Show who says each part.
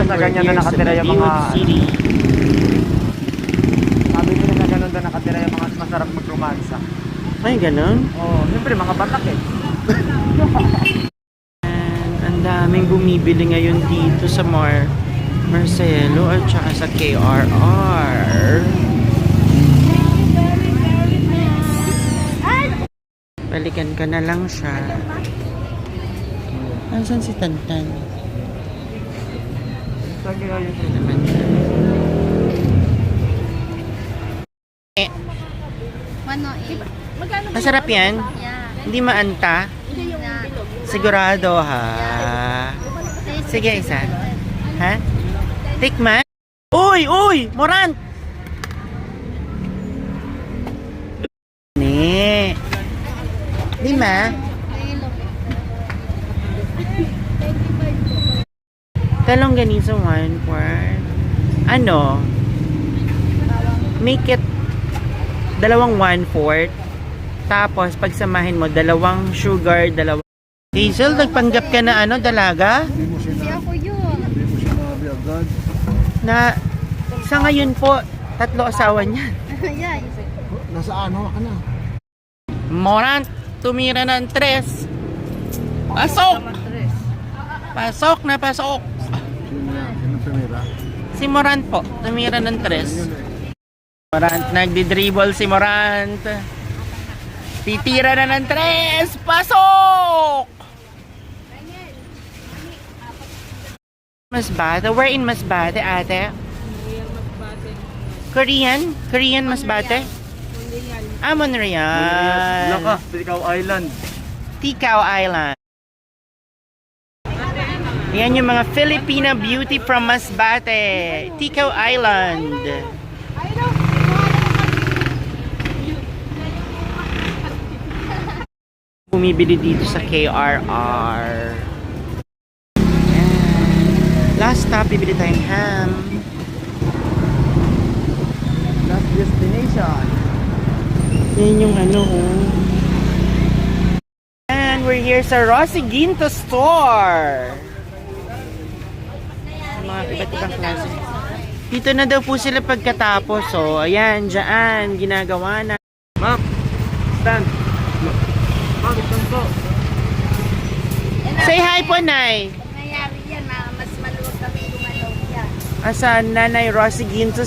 Speaker 1: nila sa ganyan na nakatira yung mga... Sabi nila sa ganun na nakatira yung mga masarap mag-romansa.
Speaker 2: Ay, ganun?
Speaker 1: Oo, siyempre mga batak eh.
Speaker 2: And ang daming bumibili ngayon dito sa Marcelo at saka sa KRR. Balikan ka na lang siya. Nasaan si Tantan?
Speaker 1: Sabi nga yun.
Speaker 2: Naman siya. Masarap yan? Hindi maanta? Sigurado ha? Sige, isa. Ha? Tikman? Uy! Uy! Morant! Ne. Lima? Talong ganisa 1/4. Ano? Make it dalawang 1/4. Tapos pagsamahin mo dalawang sugar, dalawang Hazel, nagpanggap ka na ano, dalaga?
Speaker 3: Hindi ako yun.
Speaker 4: Hindi mo sinabi agad.
Speaker 2: Na sa ngayon po, 3 asawa niya.
Speaker 3: Yeah.
Speaker 4: Nasa ano ka na?
Speaker 2: Morant, tumira ng 3. Pasok! Pasok na pasok!
Speaker 4: Sino yan? Sino tumira?
Speaker 2: Si Morant po, tumira ng 3. Morant, nagdi-dribble si Morant. Titira na ng 3! Pasok! Masbate? Where in Masbate, ate? Korean? Korean Masbate? Ah, Monreal.
Speaker 1: Laka, Tikaw Island.
Speaker 2: Tikaw Island. Yan yung mga Filipina beauty from Masbate. Tikaw Island. Bumibili dito sa KRR. Last stop, bibili tayong ham.
Speaker 1: Last destination.
Speaker 2: Yan yung ano, oh. And we're here sa Rosy Ginto Store. Mga iba't ibang klase. Dito na daw po sila pagkatapos, oh. Ayan, dyan, ginagawa na.
Speaker 1: Ma'am, stand. Bakit ganito?
Speaker 2: Say hi po, Nay.
Speaker 3: Nangyari yan, mas maluwag kami gumalaw yan.
Speaker 2: Asa Nanay Rosy Ginto